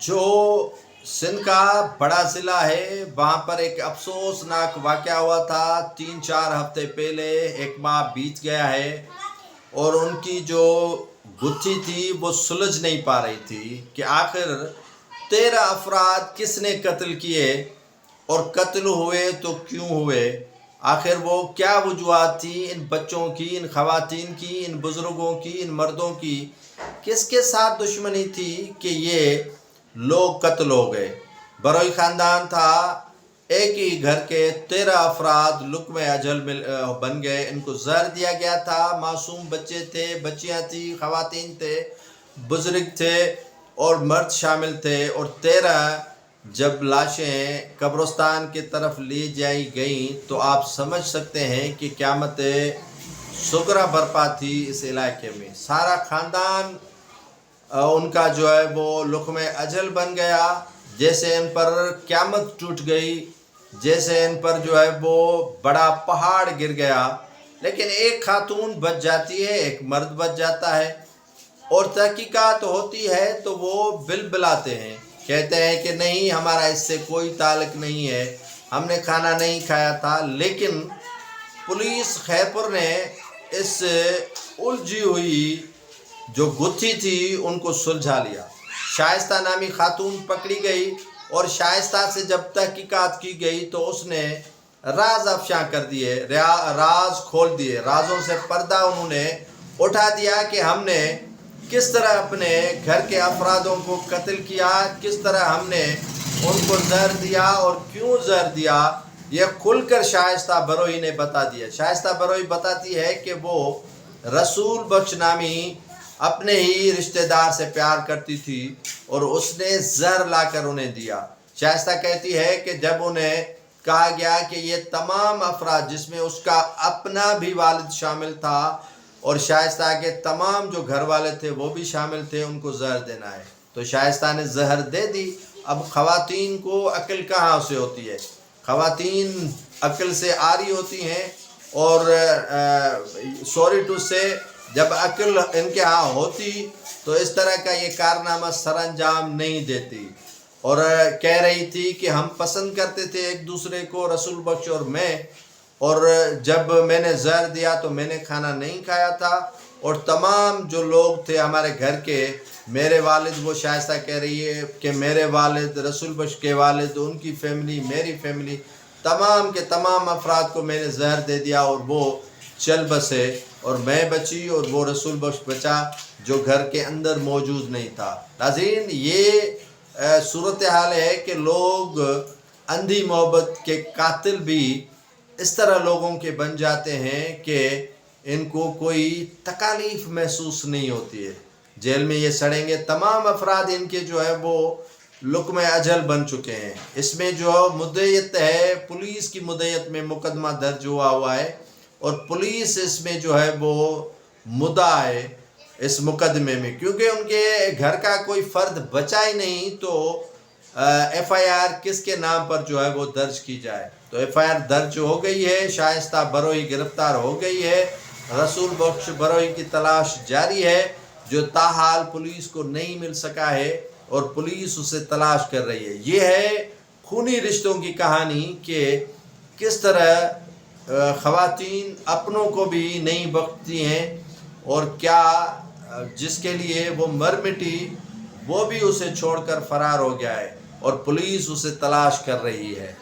جو سندھ کا بڑا ضلع ہے، وہاں پر ایک افسوسناک واقعہ ہوا تھا 3-4 ہفتے پہلے. ایک ماہ بیت گیا ہے اور ان کی جو گتھی تھی وہ سلجھ نہیں پا رہی تھی کہ آخر 13 افراد کس نے قتل کیے اور قتل ہوئے تو کیوں ہوئے. آخر وہ کیا وجوہات تھی ان بچوں کی، ان خواتین کی، ان بزرگوں کی، ان مردوں کی، کس کے ساتھ دشمنی تھی کہ یہ لوگ قتل ہو گئے. بروئی خاندان تھا، ایک ہی گھر کے 13 افراد لقمہ اجل بن گئے. ان کو زہر دیا گیا تھا. معصوم بچے تھے، بچیاں تھیں، خواتین تھے، بزرگ تھے اور مرد شامل تھے. اور 13 جب لاشیں قبرستان کی طرف لی جائی گئیں تو آپ سمجھ سکتے ہیں کہ قیامت صغریٰ برپا تھی اس علاقے میں. سارا خاندان ان کا جو ہے وہ لقمہ اجل بن گیا، جیسے ان پر قیامت ٹوٹ گئی، جیسے ان پر جو ہے وہ بڑا پہاڑ گر گیا. لیکن ایک خاتون بچ جاتی ہے، ایک مرد بچ جاتا ہے اور تحقیقات ہوتی ہے تو وہ بلبلاتے ہیں، کہتے ہیں کہ نہیں، ہمارا اس سے کوئی تعلق نہیں ہے، ہم نے کھانا نہیں کھایا تھا. لیکن پولیس خیبر نے اس الجھی ہوئی جو گتھی تھی ان کو سلجھا لیا. شائستہ نامی خاتون پکڑی گئی اور شائستہ سے جب تحقیقات کی گئی تو اس نے راز افشاں کر دیے، راز کھول دیے، رازوں سے پردہ انہوں نے اٹھا دیا کہ ہم نے کس طرح اپنے گھر کے افرادوں کو قتل کیا، کس طرح ہم نے ان کو زہر دیا اور کیوں زہر دیا. یہ کھل کر شائستہ بروئی نے بتا دیا. شائستہ بروئی بتاتی ہے کہ وہ رسول بخش نامی اپنے ہی رشتہ دار سے پیار کرتی تھی اور اس نے زہر لا کر انہیں دیا. شائستہ کہتی ہے کہ جب انہیں کہا گیا کہ یہ تمام افراد، جس میں اس کا اپنا بھی والد شامل تھا اور شائستہ کے تمام جو گھر والے تھے وہ بھی شامل تھے، ان کو زہر دینا ہے، تو شائستہ نے زہر دے دی. اب خواتین کو عقل کہاں سے ہوتی ہے؟ خواتین عقل سے عاری ہوتی ہیں اور سوری ٹو سے جب عقل ان کے ہاں ہوتی تو اس طرح کا یہ کارنامہ سر انجام نہیں دیتی. اور کہہ رہی تھی کہ ہم پسند کرتے تھے ایک دوسرے کو، رسول بخش اور میں، اور جب میں نے زہر دیا تو میں نے کھانا نہیں کھایا تھا. اور تمام جو لوگ تھے ہمارے گھر کے، میرے والد، وہ شائستہ کہہ رہی ہے کہ میرے والد، رسول بخش کے والد، ان کی فیملی، میری فیملی، تمام کے تمام افراد کو میں نے زہر دے دیا اور وہ چل بسے اور میں بچی اور وہ رسول بخش بچا جو گھر کے اندر موجود نہیں تھا. ناظرین، یہ صورتحال ہے کہ لوگ اندھی محبت کے قاتل بھی اس طرح لوگوں کے بن جاتے ہیں کہ ان کو کوئی تکالیف محسوس نہیں ہوتی ہے. جیل میں یہ سڑیں گے. تمام افراد ان کے جو ہے وہ لقمہ اجل بن چکے ہیں. اس میں جو مدعیت ہے، پولیس کی مدعیت میں مقدمہ درج ہوا ہے اور پولیس اس میں جو ہے وہ مدعا ہے اس مقدمے میں، کیونکہ ان کے گھر کا کوئی فرد بچا ہی نہیں تو ایف آئی آر کس کے نام پر جو ہے وہ درج کی جائے. تو ایف آئی آر درج ہو گئی ہے، شائستہ بروئی گرفتار ہو گئی ہے، رسول بخش بروئی کی تلاش جاری ہے جو تاحال پولیس کو نہیں مل سکا ہے اور پولیس اسے تلاش کر رہی ہے. یہ ہے خونی رشتوں کی کہانی کہ کس طرح خواتین اپنوں کو بھی نہیں بخشتی ہیں اور کیا جس کے لیے وہ مر مٹی وہ بھی اسے چھوڑ کر فرار ہو گیا ہے اور پولیس اسے تلاش کر رہی ہے.